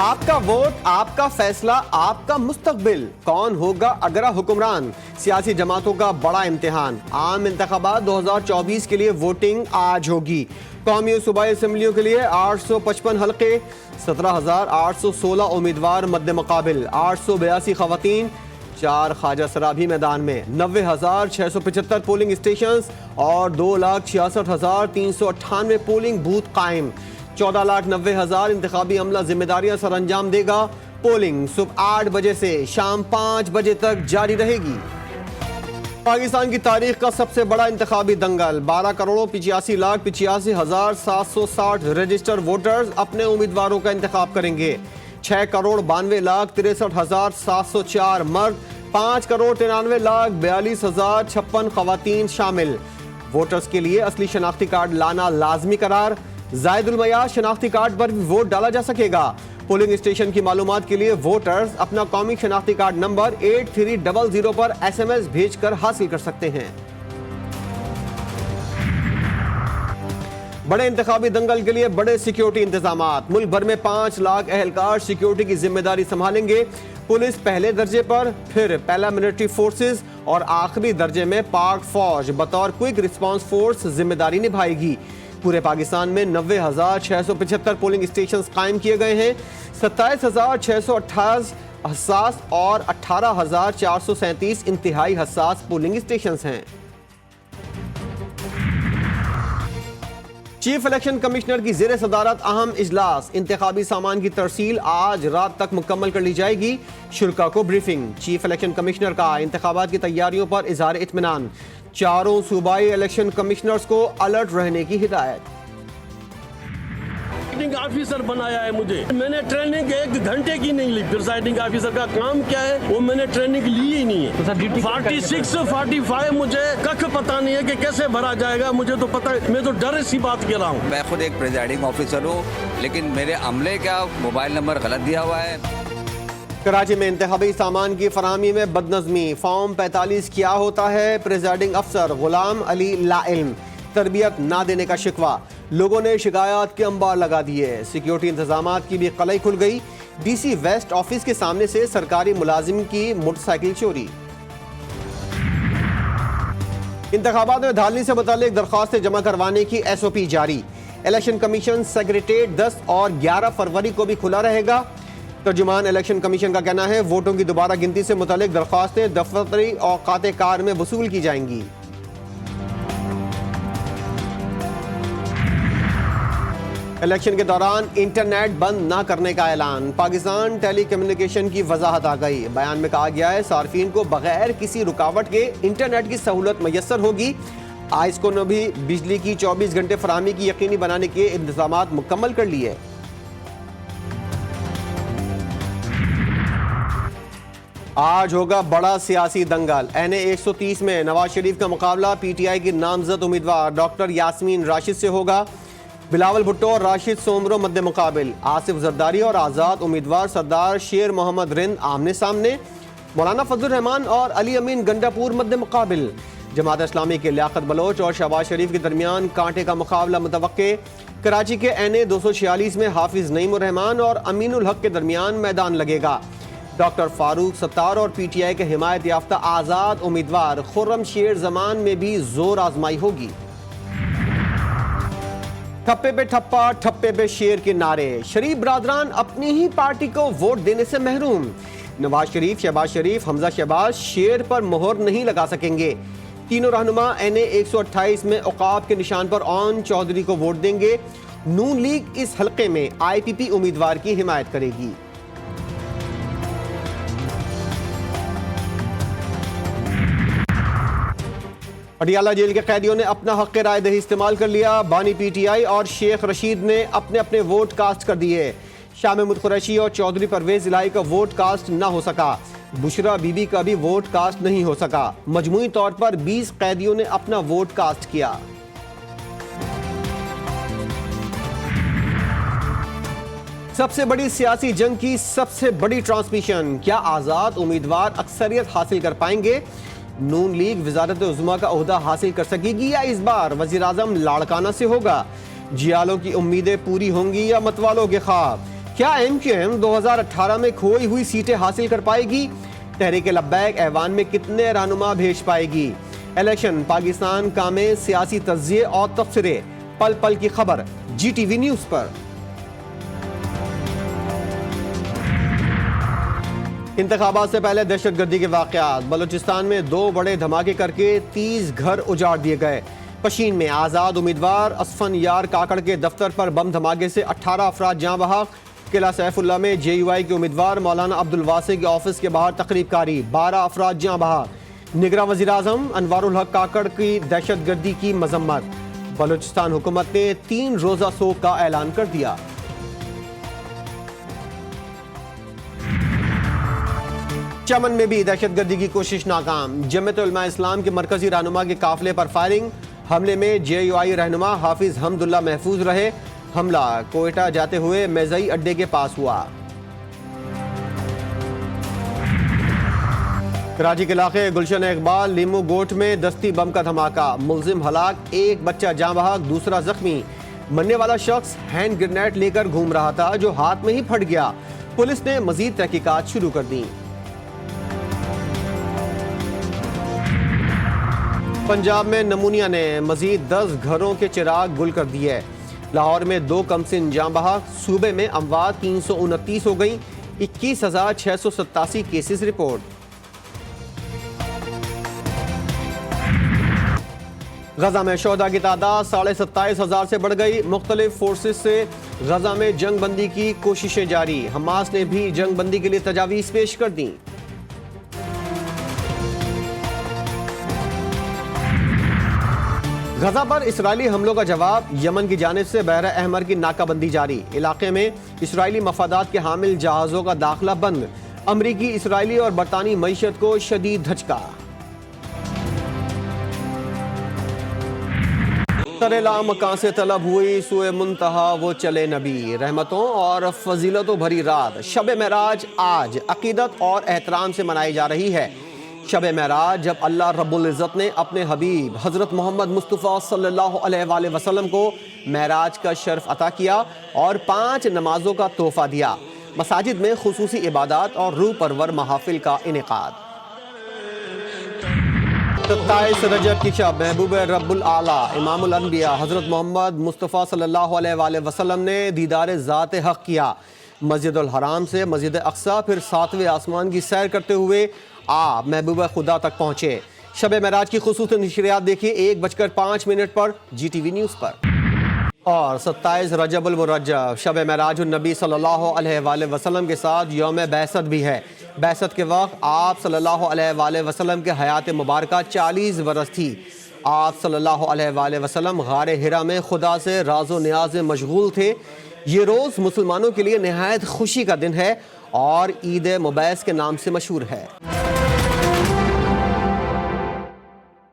آپ کا ووٹ، آپ کا فیصلہ، آپ کا مستقبل، کون ہوگا اگرا حکمران؟ سیاسی جماعتوں کا بڑا امتحان۔ عام انتخابات 2024 کے لیے ووٹنگ آج ہوگی۔ قومی و صوبائی اسمبلیوں کے لیے 855 حلقے، 17,816 امیدوار مد مقابل، 882 خواتین، 4 خواجہ سرا بھی میدان میں، 90,675 پولنگ اسٹیشنز اور 2,66,398 پولنگ بوتھ قائم۔ 14,90,000 انتخابی عملہ ذمہ داریاں سر انجام دے گا۔ پولنگ صبح 8 بجے سے شام 5 بجے تک جاری رہے گی۔ پاکستان کی تاریخ کا سب سے بڑا انتخابی دنگل، 12,85,85,760 رجسٹر ووٹرز اپنے امیدواروں کا انتخاب کریں گے۔ 6,92,63,704 مرد، 5,93,42,056 خواتین شامل۔ ووٹرز کے لیے اصلی شناختی کارڈ لانا لازمی قرار۔ زائد المیعاد شناختی کارڈ پر بھی ووٹ ڈالا جا سکے گا۔ پولنگ اسٹیشن کی معلومات کے لیے ووٹرز اپنا قومی شناختی کارڈ نمبر 8300 پر SMS بھیج کر حاصل کر سکتے ہیں۔ بڑے انتخابی دنگل کے لیے بڑے سیکیورٹی انتظامات۔ ملک بھر میں 5 لاکھ اہلکار سیکیورٹی کی ذمہ داری سنبھالیں گے۔ پولیس پہلے درجے پر، پھر پیراملٹری فورسز اور آخری درجے میں پاک فوج بطور کوئک رسپانس فورس ذمہ داری نبھائے گی۔ پورے پاکستان میں 90,675 پولنگ اسٹیشنز قائم کیے گئے ہیں۔ 27,628 حساس اور 18,437 انتہائی حساس پولنگ اسٹیشنز ہیں۔ چیف الیکشن کمشنر کی زیر صدارت اہم اجلاس۔ انتخابی سامان کی ترسیل آج رات تک مکمل کر لی جائے گی۔ شرکاء کو بریفنگ۔ چیف الیکشن کمشنر کا انتخابات کی تیاریوں پر اظہار اطمینان۔ چاروں صوبائی الیکشن کمشنرز کو الرٹ رہنے کی ہدایت۔ پریزائڈنگ آفیسر بنایا ہے مجھے، میں نے ٹریننگ 1 گھنٹے کی نہیں لی۔ پریزائڈنگ آفیسر کا کام کیا ہے وہ میں نے ٹریننگ لی ہی نہیں ہے۔ 46-45 مجھے کچھ پتا نہیں ہے کہ کیسے بھرا جائے گا، مجھے تو پتا ہے، میں تو ڈر سی بات کہہ رہا ہوں۔ میں خود ایک پریزائڈنگ آفیسر ہوں، لیکن میرے عملے کا موبائل نمبر غلط دیا ہوا ہے۔ کراچی میں انتخابی سامان کی فراہمی میں بدنظمی۔ فارم 45 کیا ہوتا ہے؟ پریزائڈنگ افسر غلام علی لا علم۔ تربیت نہ دینے کا شکوہ، لوگوں نے شکایات کے انبار لگا دیے۔ سیکیورٹی انتظامات کی بھی قلعی کھل گئی۔ ڈی سی ویسٹ آفس کے سامنے سے سرکاری ملازم کی موٹر سائیکل چوری۔ انتخابات میں دھاندلی سے متعلق درخواستیں جمع کروانے کی SOP جاری۔ الیکشن کمیشن سیکریٹریٹ 10 اور 11 فروری کو بھی کھلا رہے گا۔ ترجمان الیکشن کمیشن کا کہنا ہے ووٹوں کی دوبارہ گنتی سے متعلق درخواستیں دفتری اوقات کار میں وصول کی جائیں گی۔ الیکشن کے دوران انٹرنیٹ بند نہ کرنے کا اعلان۔ پاکستان ٹیلی کمیونیکیشن کی وضاحت آ گئی۔ بیان میں کہا گیا ہے صارفین کو بغیر کسی رکاوٹ کے انٹرنیٹ کی سہولت میسر ہوگی۔ آئسکو نے بھی بجلی کی 24 گھنٹے فراہمی کی یقینی بنانے کے انتظامات مکمل کر لیے۔ آج ہوگا بڑا سیاسی دنگل۔ NA 130 میں نواز شریف کا مقابلہ PTI کی نامزد امیدوار ڈاکٹر یاسمین راشد سے ہوگا۔ بلاول بھٹو اور راشد سومرو مد مقابل۔ آصف زرداری اور آزاد امیدوار سردار شیر محمد رند آمنے سامنے۔ مولانا فضل الرحمان اور علی امین گنڈا پور مد مقابل۔ جماعت اسلامی کے لیاقت بلوچ اور شہباز شریف کے درمیان کانٹے کا مقابلہ متوقع۔ کراچی کے NA 246 میں حافظ نعیم الرحمان اور امین الحق کے درمیان میدان لگے گا۔ ڈاکٹر فاروق ستار اور PTI کے حمایت یافتہ آزاد امیدوار خرم شیر زمان میں بھی زور آزمائی ہوگی۔ ٹھپے پہ ٹھپا، ٹھپے پہ شیر کے نعرے۔ شریف برادران اپنی ہی پارٹی کو ووٹ دینے سے محروم۔ نواز شریف، شہباز شریف، حمزہ شہباز شیر پر مہر نہیں لگا سکیں گے۔ تینوں رہنما NA 128 میں عقاب کے نشان پر اون چودھری کو ووٹ دیں گے۔ نون لیگ اس حلقے میں IPP امیدوار کی حمایت کرے گی۔ پٹیالہ جیل کے قیدیوں نے اپنا حق رائے دہی استعمال کر لیا۔ بانی PTI اور شیخ رشید نے اپنے اپنے ووٹ کاسٹ کر دیے۔ شاہ محمود قریشی اور چودھری پرویز الہی کا ووٹ کاسٹ نہ ہو سکا۔ بشرا بی بی کا بھی ووٹ کاسٹ نہیں ہو سکا۔ مجموعی طور پر 20 قیدیوں نے اپنا ووٹ کاسٹ کیا۔ سب سے بڑی سیاسی جنگ کی سب سے بڑی ٹرانسمیشن، کیا آزاد امیدوار اکثریت حاصل کر پائیں گے؟ نون لیگ وزارت عظمیٰ کا عہدہ حاصل کر سکے گی یا اس بار وزیر اعظم لاڑکانہ سے ہوگا؟ جیالوں کی امیدیں پوری ہوں گی یا متوالوں کے خواب؟ کیا ایم کیو ایم 2018 میں کھوئی ہوئی سیٹیں حاصل کر پائے گی؟ تحریک لبیک ایوان میں کتنے رہنما بھیج پائے گی؟ الیکشن پاکستان کا میں سیاسی تجزیے اور تبصرے، پل پل کی خبر جی ٹی وی نیوز پر۔ انتخابات سے پہلے دہشت گردی کے واقعات، بلوچستان میں 2 بڑے دھماکے کر کے 30 گھر اجاڑ دیے گئے۔ پشین میں آزاد امیدوار اسفن یار کاکڑ کے دفتر پر بم دھماکے سے 18 افراد جاں بحق۔ قلعہ سیف اللہ میں جے یو آئی کے امیدوار مولانا عبدالواسع کے آفس کے باہر تقریب کاری، 12 افراد جاں بحق۔ نگراں وزیر اعظم انوار الحق کاکڑ کی دہشت گردی کی مذمت، بلوچستان حکومت نے 3 روزہ سوگ کا اعلان کر دیا۔ چمن میں بھی دہشت گردی کی کوشش ناکام، جمعیت علماء اسلام کے مرکزی رہنما کے قافلے پر فائرنگ، حملے میں جے یو آئی رہنما حافظ حمداللہ محفوظ رہے۔ حملہ کوئٹہ جاتے ہوئے میزئی اڈے کے پاس ہوا۔ کراچی کے علاقے گلشن اقبال لیمو گوٹ میں دستی بم کا دھماکہ، ملزم ہلاک، 1 بچہ جاں بحق، دوسرا زخمی۔ مرنے والا شخص ہینڈ گرنیڈ لے کر گھوم رہا تھا جو ہاتھ میں ہی پھٹ گیا۔ پولیس نے مزید تحقیقات شروع کر دیں۔ پنجاب میں نمونیا نے مزید 10 گھروں کے چراغ گل کر دیے۔ لاہور میں 2 کمسن جاں بحق، صوبے میں اموات 329 ہو گئیں، 21,687 کیسز رپورٹ۔ غزہ میں شہداء کی تعداد 27,500 سے بڑھ گئی، مختلف فورسز سے غزہ میں جنگ بندی کی کوششیں جاری، حماس نے بھی جنگ بندی کے لیے تجاویز پیش کر دیں۔ غزہ پر اسرائیلی حملوں کا جواب، یمن کی جانب سے بحر احمر کی ناکہ بندی جاری، علاقے میں اسرائیلی مفادات کے حامل جہازوں کا داخلہ بند، امریکی، اسرائیلی اور برطانوی معیشت کو شدید دھچکا۔ ترلا مکان سے طلب ہوئی سوئے منتہا وہ چلے نبی، رحمتوں اور فضیلتوں بھری رات شب معراج آج عقیدت اور احترام سے منائی جا رہی ہے۔ شب معراج جب اللہ رب العزت نے اپنے حبیب حضرت محمد مصطفیٰ صلی اللہ علیہ وآلہ وسلم کو معراج کا شرف عطا کیا اور 5 نمازوں کا تحفہ دیا، مساجد میں خصوصی عبادات اور روح پرور محافل کا انعقاد۔ 27 رجب کی شب محبوب رب العالیٰ امام الانبیاء حضرت محمد مصطفیٰ صلی اللہ علیہ وآلہ وسلم نے دیدار ذات حق کیا، مسجد الحرام سے مسجد اقصیٰ پھر 7ویں آسمان کی سیر کرتے ہوئے آپ محبوب خدا تک پہنچے۔ شب معراج کی خصوصی نشریات دیکھیے 1:05 پر جی ٹی وی نیوز پر۔ اور 27 رجب المرجب شب معراج النبی صلی اللہ علیہ وآلہ وسلم کے ساتھ یوم بعثت بھی ہے۔ بعثت کے وقت آپ صلی اللہ علیہ وآلہ وسلم کے حیات مبارکہ 40 برس تھی۔ آپ صلی اللہ علیہ وآلہ وسلم غار حرا میں خدا سے راز و نیاز میں مشغول تھے۔ یہ روز مسلمانوں کے لیے نہایت خوشی کا دن ہے اور عید مبعث کے نام سے مشہور ہے۔